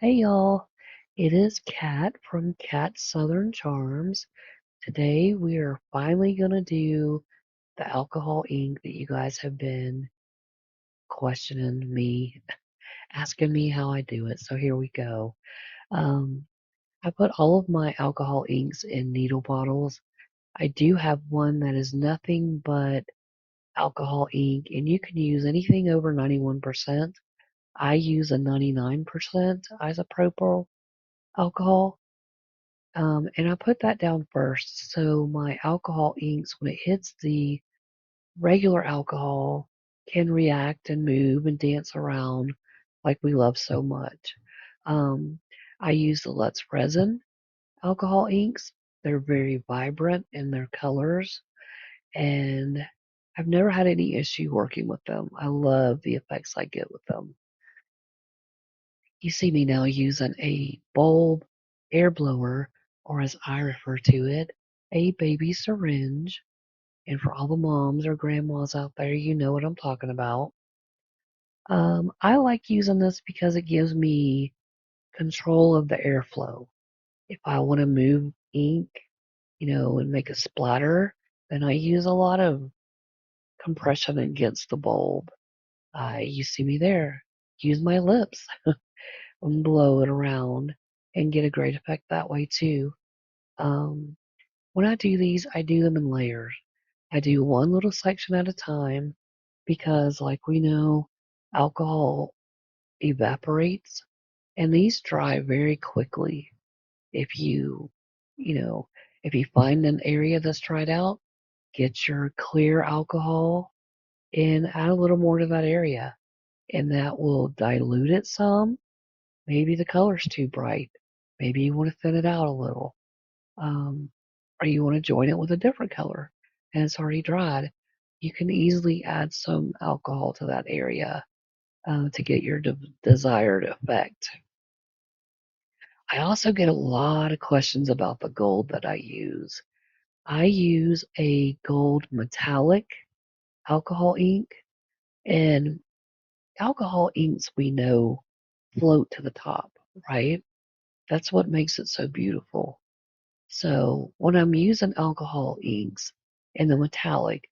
Hey y'all, it is Kat from Cat Southern Charms. Today we are finally gonna do the alcohol ink that you guys have been questioning me, asking me how I do it. So here we go. Um, I put all of my alcohol inks in needle bottles. I do have one that is nothing but alcohol ink, and you can use anything over 91%. I use a 99% isopropyl alcohol. And I put that down first. So my alcohol inks, when it hits the regular alcohol, can react and move and dance around like we love so much. Um, I use the Let's Resin alcohol inks. They're very vibrant in their colors, and I've never had any issue working with them. I love the effects I get with them. You see me now using a bulb air blower, or as I refer to it, a baby syringe. And for all the moms or grandmas out there, you know what I'm talking about. I like using this because it gives me control of the airflow. If I want to move ink, and make a splatter, then I use a lot of compression against the bulb. You see me there. Use my lips and blow it around and get a great effect that way too. Um, when I do these, I do them in layers. I do one little section at a time because, like we know, alcohol evaporates and these dry very quickly. If you know, if you find an area that's dried out, get your clear alcohol and add a little more to that area, and that will dilute it some. Maybe the color's too bright. Maybe you want to thin it out a little. Um, or you want to join it with a different color and it's already dried. You can easily add some alcohol to that area to get your desired effect. I also get a lot of questions about the gold that I use. I use a gold metallic alcohol ink, and alcohol inks we know float to the top, right? That's what makes it so beautiful. So when I'm using alcohol inks in the metallic,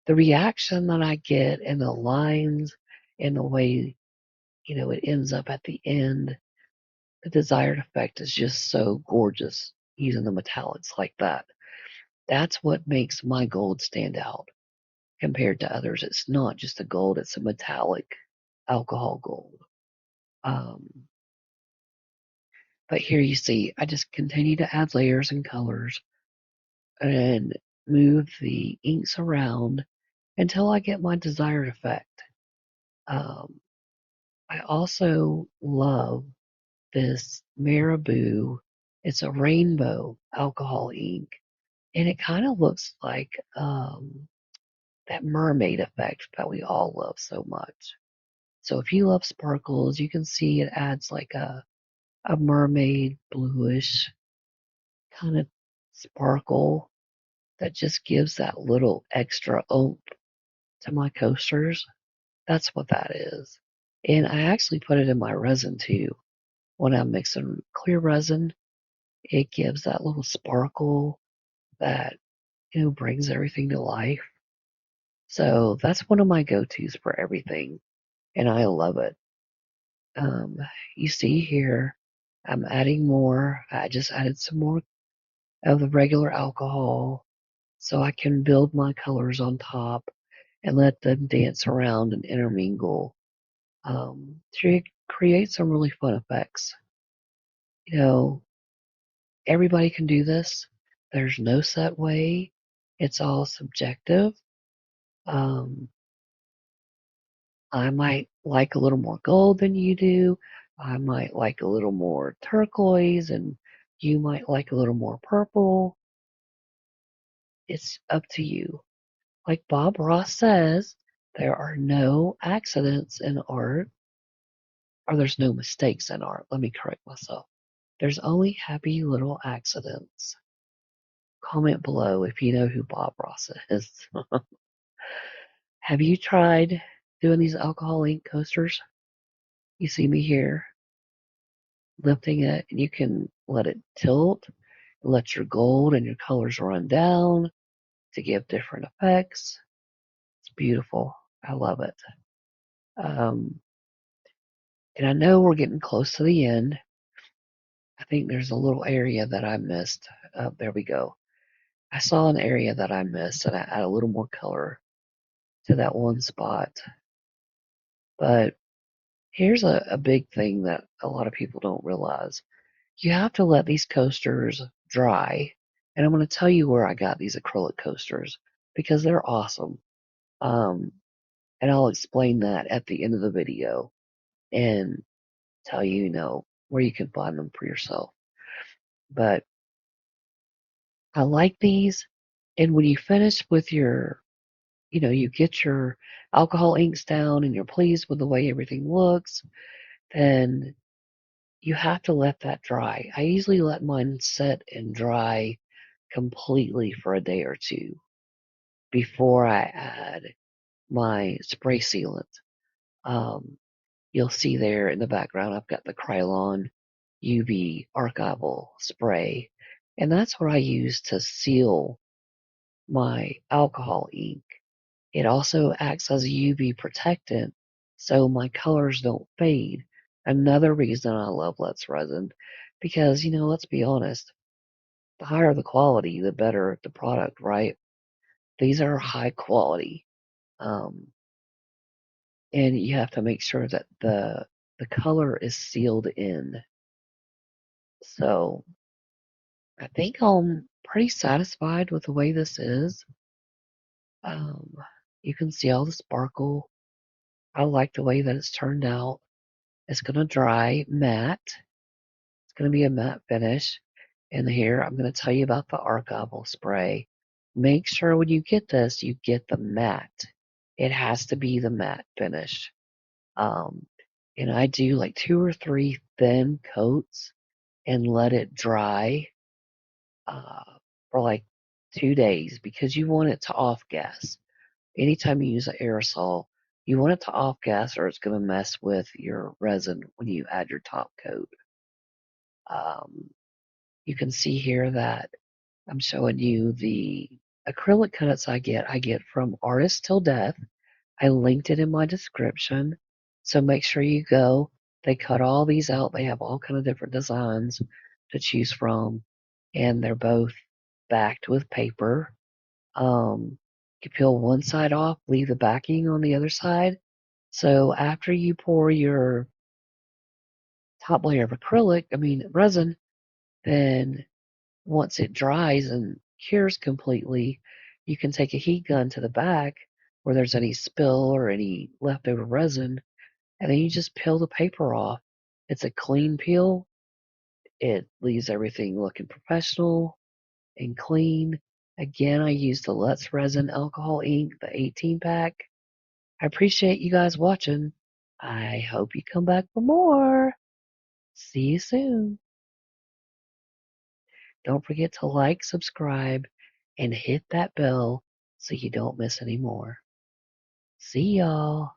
the reaction that I get and the lines and the way, it ends up at the end, the desired effect is just so gorgeous using the metallics like that. That's what makes my gold stand out compared to others. It's not just a gold, it's a metallic alcohol gold. Um, but here you see, I just continue to add layers and colors and move the inks around until I get my desired effect. Um, I also love this Marabou. It's a rainbow alcohol ink, and it kind of looks like that mermaid effect that we all love so much. So if you love sparkles, you can see it adds like a mermaid bluish kind of sparkle that just gives that little extra oomph to my coasters. That's what that is. And I actually put it in my resin too. When I'm mixing clear resin, it gives that little sparkle that, brings everything to life. So that's one of my go-tos for everything, and I love it. Um, you see here, I'm adding more. I just added some more of the regular alcohol so I can build my colors on top and let them dance around and intermingle to create some really fun effects. You know, everybody can do this. There's no set way. It's all subjective. Um, I might like a little more gold than you do. I might like a little more turquoise, and you might like a little more purple. It's up to you. Like Bob Ross says, there are no accidents in art, or there's no mistakes in art. Let me correct myself. There's only happy little accidents. Comment below if you know who Bob Ross is. Have you tried doing these alcohol ink coasters? You see me here. lifting it, and you can let it tilt, let your gold and your colors run down to give different effects. It's beautiful. I love it. Um, and I know we're getting close to the end. I think there's a little area that I missed. There we go. I saw an area that I missed, and I add a little more color to that one spot. But here's a big thing that a lot of people don't realize. You have to let these coasters dry. And I'm going to tell you where I got these acrylic coasters because they're awesome. Um, and I'll explain that at the end of the video and tell you, where you can find them for yourself. But I like these. And when you finish with you get your alcohol inks down and you're pleased with the way everything looks, then you have to let that dry. I usually let mine set and dry completely for a day or two before I add my spray sealant. Um, you'll see there in the background, I've got the Krylon UV archival spray, and that's what I use to seal my alcohol ink. It also acts as a UV protectant so my colors don't fade. Another reason I love Let's Resin because, let's be honest, the higher the quality, the better the product, right? These are high quality. Um, and you have to make sure that the color is sealed in. So I think I'm pretty satisfied with the way this is. Um, you can see all the sparkle. I like the way that it's turned out. It's going to dry matte. It's going to be a matte finish. And here I'm going to tell you about the archival spray. Make sure when you get this, you get the matte. It has to be the matte finish. Um, and I do like 2 or 3 thin coats and let it dry uh, for like 2 days because you want it to off gas. Anytime you use an aerosol, you want it to off gas or it's going to mess with your resin when you add your top coat. Um, you can see here that I'm showing you the acrylic cutouts I get from Artist Till Death. I linked it in my description. So make sure you go. They cut all these out. They have all kind of different designs to choose from. And they're both backed with paper. You peel one side off, leave the backing on the other side. So after you pour your top layer of resin, then once it dries and cures completely, you can take a heat gun to the back where there's any spill or any leftover resin, and then you just peel the paper off. It's a clean peel. It leaves everything looking professional and clean. Again, I used the Let's Resin alcohol ink, the 18 pack. I appreciate you guys watching. I hope you come back for more. See you soon. Don't forget to like, subscribe, and hit that bell so you don't miss any more. See y'all.